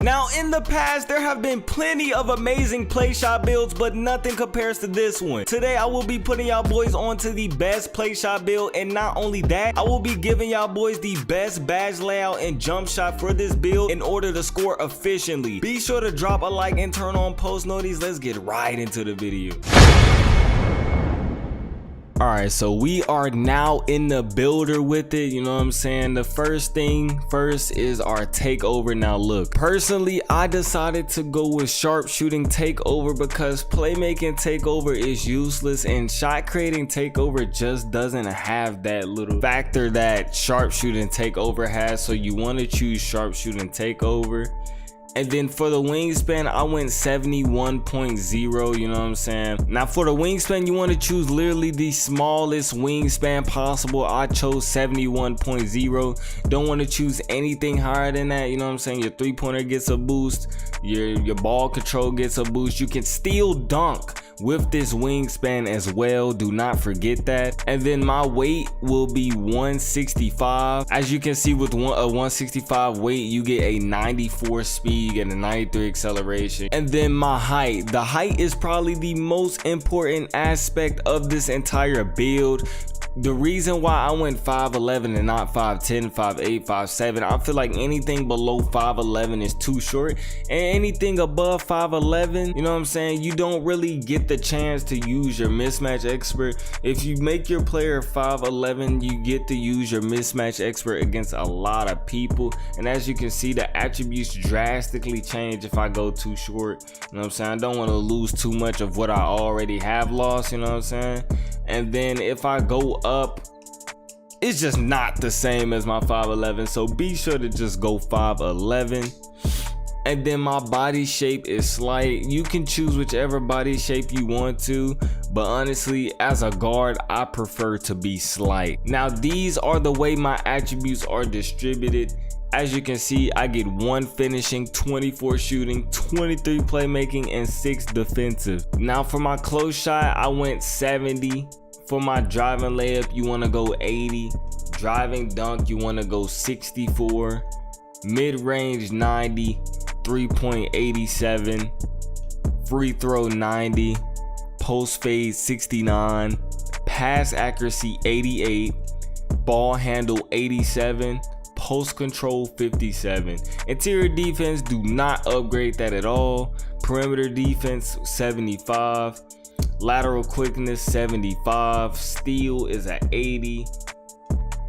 Now in the past there have been plenty of amazing play shot builds, but nothing compares to this one. Today I will be putting y'all boys onto the best play shot build, and not only that, I will be giving y'all boys the best badge layout and jump shot for this build in order to score efficiently. Be sure to drop a like and turn on post notifications. Let's get right into the video. Alright, so we are now in the builder with it, you know what I'm saying? The first thing first is our takeover. Now look, personally I decided to go with sharpshooting takeover because playmaking takeover is useless and shot creating takeover just doesn't have that little factor that sharpshooting takeover has, so you want to choose sharpshooting takeover. And then for the wingspan, I went 71.0, you know what I'm saying? Now for the wingspan, you want to choose literally the smallest wingspan possible. I chose 71.0. Don't want to choose anything higher than that, you know what I'm saying? Your three-pointer gets a boost, your ball control gets a boost. You can still dunk with this wingspan as well, do not forget that. And then my weight will be 165. As you can see, with a 165 weight, you get a 94 speed, you get a 93 acceleration. And then my height, the height is probably the most important aspect of this entire build. The reason why I went 5'11 and not 5'10, 5'8, 5'7, I feel like anything below 5'11 is too short, and anything above 5'11, you know what I'm saying, you don't really get the chance to use your mismatch expert. If you make your player 5'11, you get to use your mismatch expert against a lot of people, and as you can see, the attributes drastically change if I go too short, you know what I'm saying. I don't want to lose too much of what I already have lost, you know what I'm saying. And then if I go up, it's just not the same as my 5'11, so be sure to just go 5'11. And then my body shape is slight. You can choose whichever body shape you want to, but honestly, as a guard, I prefer to be slight. Now these are the way my attributes are distributed. As you can see, I get 1 finishing, 24 shooting, 23 playmaking, and 6 defensive. Now for my close shot, I went 70. For my driving layup, you want to go 80. Driving dunk, you want to go 64. Mid-range 90. 3.87. Free throw 90. Post fade 69. Pass accuracy 88. Ball handle 87. Post control 57. Interior defense, do not upgrade that at all. Perimeter defense 75. Lateral quickness 75. Steal is at 80.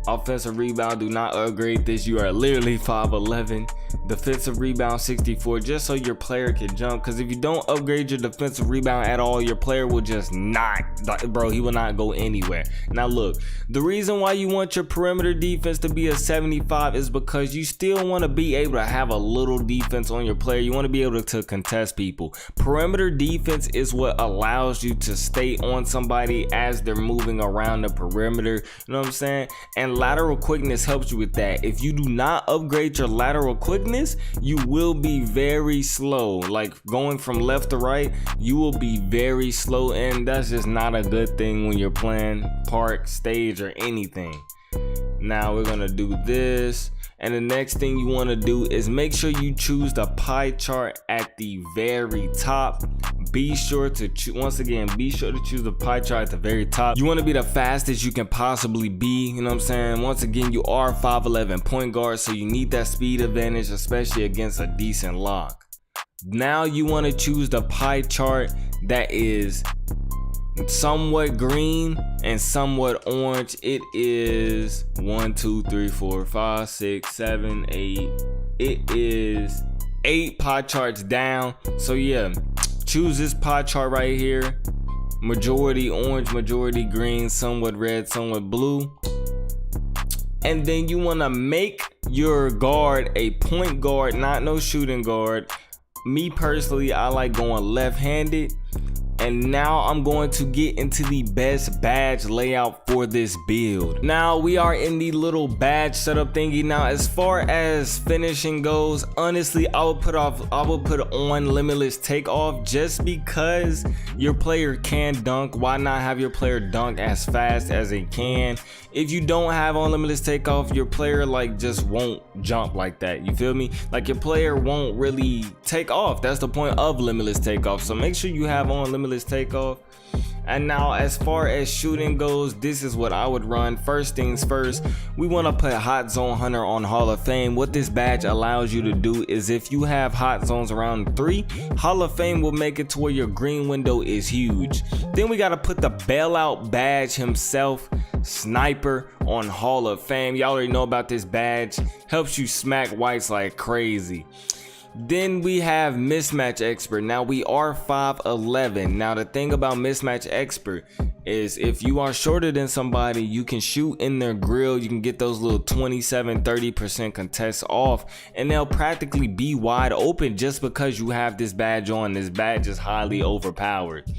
Offensive rebound, do not upgrade this. You are literally 5'11. Defensive rebound 64, just so your player can jump, because if you don't upgrade your defensive rebound at all, your player will just not, bro, he will not go anywhere. Now look, the reason why you want your perimeter defense to be a 75 is because you still want to be able to have a little defense on your player. You want to be able to contest people. Perimeter defense is what allows you to stay on somebody as they're moving around the perimeter, you know what I'm saying? And lateral quickness helps you with that. If you do not upgrade your lateral quickness, you will be very slow. Like going from left to right, you will be very slow, and that's just not a good thing when you're playing park, stage, or anything. Now we're gonna do this, and the next thing you want to do is make sure you choose the pie chart at the very top. Be sure to once again, be sure to choose the pie chart at the very top. You want to be the fastest you can possibly be, you know what I'm saying? Once again, you are 5'11 point guard, so you need that speed advantage, especially against a decent lock. Now you want to choose the pie chart that is somewhat green and somewhat orange. It is 1 2 3 4 5 6 7 8. It is 8 pie charts down. So yeah, choose this pie chart right here. Majority orange, majority green, somewhat red, somewhat blue. And then you want to make your guard a point guard, not no shooting guard. Me personally, I like going left-handed. And now I'm going to get into the best badge layout for this build. Now we are in the little badge setup thingy. Now as far as finishing goes, honestly, I would put on limitless takeoff just because your player can dunk. Why not have your player dunk as fast as they can? If you don't have on limitless takeoff, your player like just won't jump like that. You feel me? Like your player won't really take off. That's the point of limitless takeoff. So make sure you have on limitless takeoff. And now as far as shooting goes, this is what I would run. First things first, we want to put Hot Zone Hunter on Hall of Fame. What this badge allows you to do is if you have hot zones around 3, Hall of Fame will make it to where your green window is huge. Then we got to put the bailout badge himself, Sniper, on Hall of Fame. Y'all already know about this badge. Helps you smack whites like crazy. Then we have Mismatch Expert. Now we are 5'11". Now the thing about Mismatch Expert is if you are shorter than somebody, you can shoot in their grill. You can get those little 27-30% contests off, and they'll practically be wide open just because you have this badge on. This badge is highly overpowered.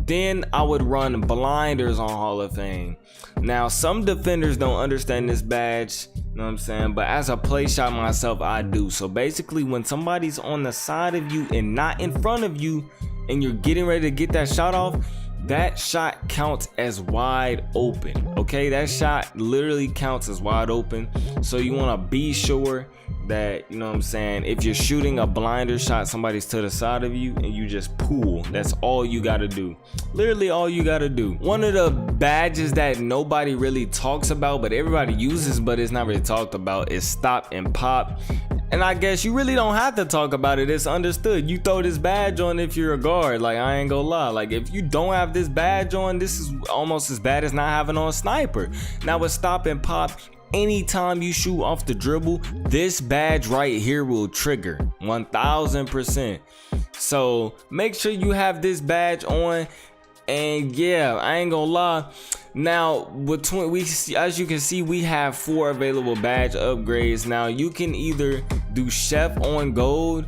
Then I would run blinders on Hall of Fame. Now some defenders don't understand this badge, you know what I'm saying, but as a play shot myself, I do. So basically when somebody's on the side of you and not in front of you and you're getting ready to get that shot off, that shot counts as wide open. Okay, that shot literally counts as wide open. So you want to be sure that, you know what I'm saying, if you're shooting a blinder shot, somebody's to the side of you and you just pull. That's all you got to do. Literally all you got to do. One of the badges that nobody really talks about but everybody uses but it's not really talked about is Stop and Pop. And I guess you really don't have to talk about it. It's understood. You throw this badge on if you're a guard. Like, I ain't gonna lie. Like, if you don't have this badge on, this is almost as bad as not having on Sniper. Now with Stop and Pop, anytime you shoot off the dribble, this badge right here will trigger 1000%. So make sure you have this badge on. And yeah, I ain't gonna lie. Now as you can see, we have 4 available badge upgrades. Now you can either do Chef on gold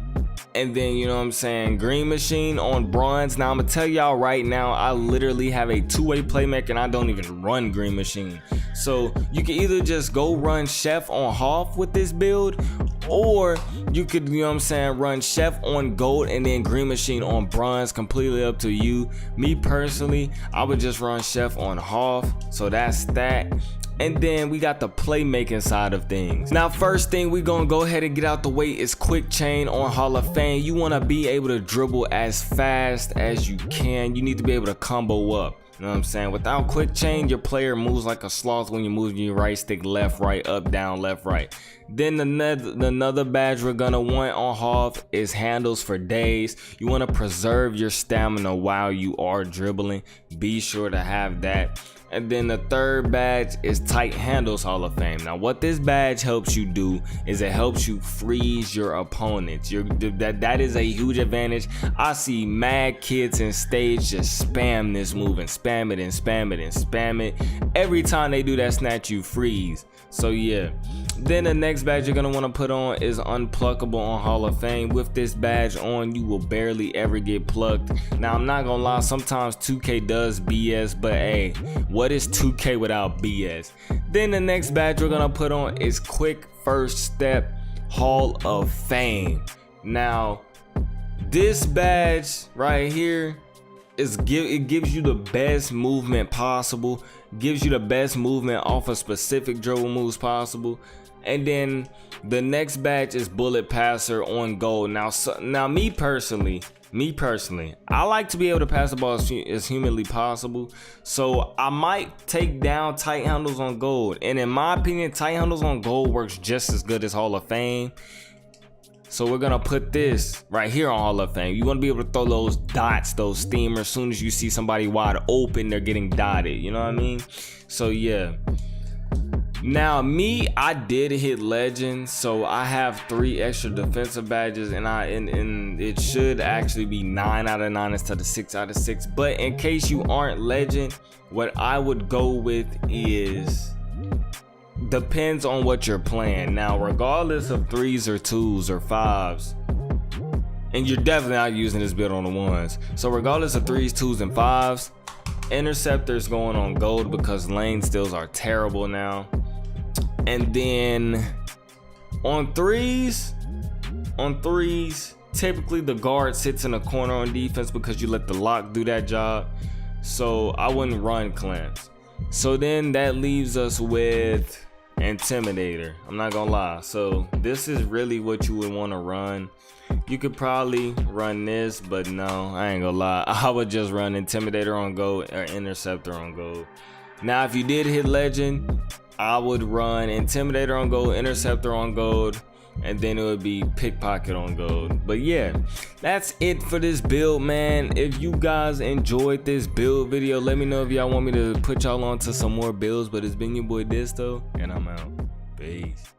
and then, you know what I'm saying, Green Machine on bronze. Now I'm gonna tell y'all right now, I literally have a 2-way playmaker and I don't even run Green Machine. So you can either just go run Chef on Hoff with this build, or you could, you know what I'm saying, run Chef on gold and then Green Machine on bronze. Completely up to you. Me personally, I would just run Chef on Hoff. So that's that. And then we got the playmaking side of things. Now first thing we gonna go ahead and get out the way is quick chain on Hall of Fame. You want to be able to dribble as fast as you can. You need to be able to combo up. You know what I'm saying? Without quick chain, your player moves like a sloth when you move your right stick left, right, up, down, left, right. Then another badge we're gonna want on Hoff is handles for days. You want to preserve your stamina while you are dribbling. Be sure to have that. And then the third badge is tight handles Hall of Fame. Now what this badge helps you do is it helps you freeze your opponents. That is a huge advantage. I see mad kids in stage just spam this move and spam it and spam it and spam it. Every time they do that snatch, you freeze. So yeah. Then the next badge you're gonna want to put on is unpluckable on Hall of Fame. With this badge on, you will barely ever get plucked. Now I'm not gonna lie, sometimes 2K does BS, but hey, what is 2K without BS? Then the next badge we're gonna put on is quick first step Hall of Fame. Now this badge right here it gives you the best movement possible, gives you the best movement off of specific dribble moves possible. And then the next badge is bullet passer on gold. Now me personally, I like to be able to pass the ball as humanly possible. So I might take down tight handles on gold. And in my opinion, tight handles on gold works just as good as Hall of Fame. So we're gonna put this right here on Hall of Fame. You wanna be able to throw those dots, those steamers. As soon as you see somebody wide open, they're getting dotted. You know what I mean? So yeah. Now me, I did hit legend, so I have 3 extra defensive badges, and it should actually be 9 out of 9 instead of 6 out of 6. But in case you aren't legend, what I would go with is, depends on what you're playing. Now regardless of 3s or 2s or 5s, and you're definitely not using this build on the ones. So regardless of 3s, 2s, and 5s, Interceptor's going on gold because lane steals are terrible now. And then on threes, typically the guard sits in a corner on defense because you let the lock do that job. So I wouldn't run clamps. So then that leaves us with Intimidator. I'm not gonna lie. So this is really what you would want to run. You could probably run this, but no, I ain't gonna lie. I would just run Intimidator on gold or Interceptor on gold. Now, if you did hit Legend, I would run Intimidator on gold, Interceptor on gold, and then it would be Pickpocket on gold. But yeah, that's it for this build, man. If you guys enjoyed this build video, let me know if y'all want me to put y'all on to some more builds. But it's been your boy Disto, and I'm out. Peace.